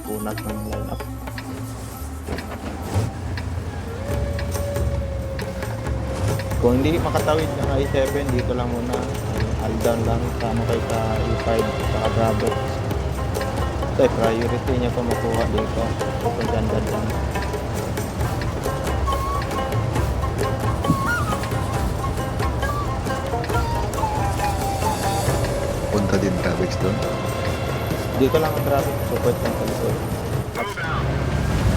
Punat ng line up. Kung hindi makatawid ng I-7, dito lang muna. Aldown lang, sama kayo sa E5 sa Bravo. Ito, priority niya pa makuha dito. Ito, dyan. Punta din traffic doon. Dito lang ang traffic, support lang sa likod.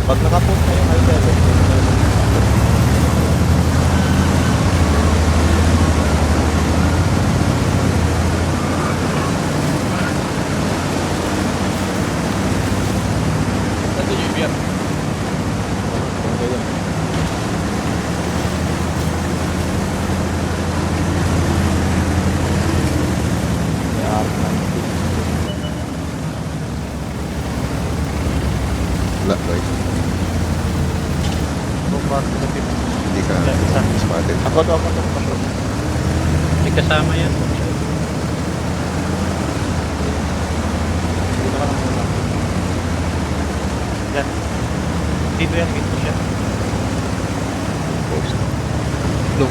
Pag nakapunta na yung I-7, Nandun yung beer. punta yun. May arc na Wala, boy. Hindi ka spotted. Ako to. May kasama yan. Dito ka lang muna. Yan. Dito yan, dito siya. Post. Low.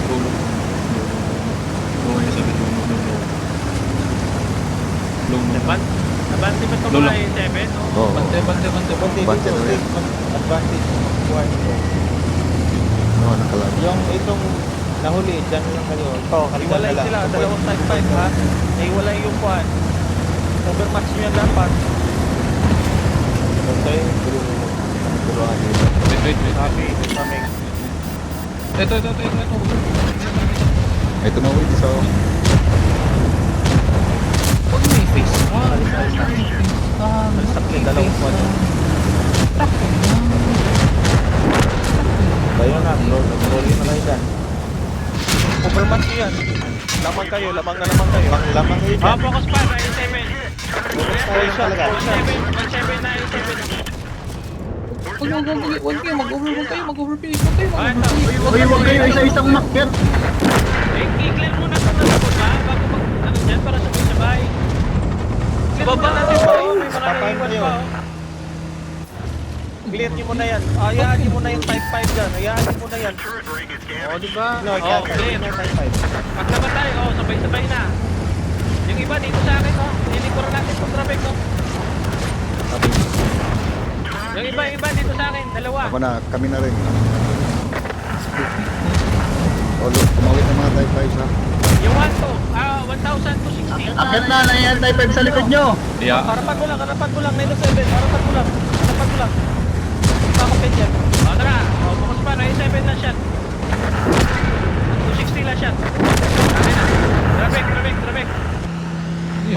Low yung sabi, low. Low. Naban? Nabante ba ito Low mga lang. 7? Oo. Bante. Konti Bante dito, na yan. advantage mo makuha nito. No, nakalaban. Yung itong nahuli, dyan lang kayo. Ito, kaliwa Hiwalay na lang. sila, dalawang type 5 ha. Hiwalay yung kuhan. Overmatch nyo yan dapat. Okay, tulungan dito. Wait. Sabi, coming. Ito. Ito na, wait. So, Huwag may face. Sakli, dalawang kuhan. Kayo na, rolling na kayo dyan. Overmatch nyo yan. Lamang kayo. Lamang kayo dyan. Focus pa, 97. Kayo talaga. 17 na 97. Huwag kayo mag-overplay. Huwag kayo isa-isang umakyat. I-clear muna ito na likod ha, bago mag, ano dyan, para sabay-sabay. Baba natin pa, may mga Papayin naiwan kayo. pa. Clear nyo muna yan. Hayaan nyo muna yung type 5 dyan. Hayaan nyo muna yan. O, diba? No, O, clear. Pag namatay, sabay-sabay na. Yung iba dito sa akin, nilikuran natin itong traffic, Yung iba dito sa akin, dalawa. ako na, kami na rin. Look, tumawid ng mga type 5 ha. Yung 1,260. Akyat na yan, type 5 sa likod nyo. Harapan mo lang, Nilo 7, harapan mo lang. Pakapit yan. O, tara, bukas pa, Nilo 7 na shot. 260 lang shot. Okay na. Traffic. 1-2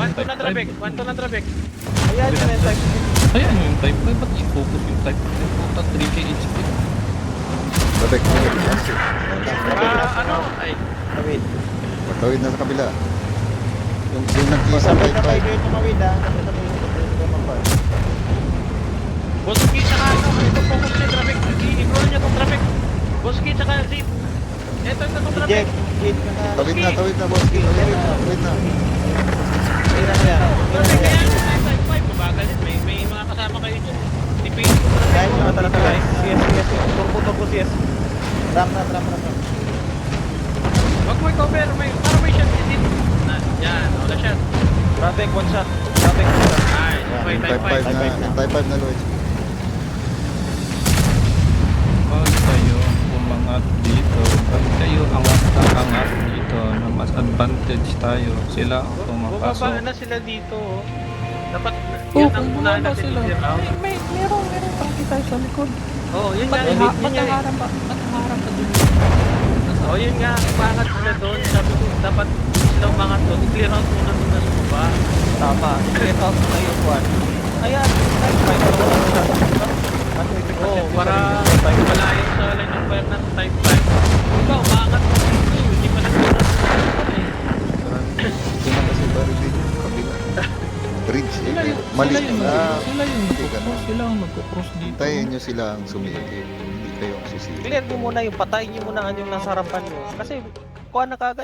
na traffic. Ayan yun yung type. Ayan yung type 5, ba't i-focus yung type 5? Puta 3k HP. Perfect. Ay. Tawid. Matawid na sa kabila. Yung nag-isa Sabay type na kayo 5. kayo tumawid ha. Sabay kayo mapal. Boski, tsaka ito focus yung traffic. I-ignore nyo itong traffic. Boski, tsaka zip. Ito itong traffic. Jack, hit ka na. Tawid na, boss. Tawid na. Tira na yan. Traffic kaya yung type 5. Mabagal yun. May mga kasama kayo dyan. Tipin yung traffic. Guys, mga talaga guys. Yes. Turbo yes. Ram. Wag mo i-cover, para may shot din. Yan, wala shot. Traffic, one shot. Traffic, one shot. Nice, okay, type 5. Type 5 na, Lloyd. Huwag kayo umangat dito. Huwag kayo angat dito na mas advantage tayo. Sila ang Bumaba pumapasok. na sila dito. Dapat, Oo, yun ang kung unahan bumaba natin sila. i-clear out. Meron parang tayo sa likod. Oo, yun nga, Ba't elite yun nga eh. mataharap pa dun? Oo, yun nga, umangat sila doon. Sabi ko, dapat sila umangat doon. I-clear out muna doon na sa baba. Tama. Clear out na yung one. Ayan, Type 5 na one shot. Ano ibig oo, sabihin? para Type 5. malayo sa line of fire ng type 5. Diba, umangat mo dito. Hindi pa nagpunta sa Hindi na kasi baril yung kabila. Bridge. Mali. Sila yung Hindi ka na. sila ang magkukross dito. Hintayin nyo sila ang sumilip. Hindi kayo ang sisili. Clear nyo muna yung patay nyo muna yung nasa harapan nyo. Kasi kuha na kagad.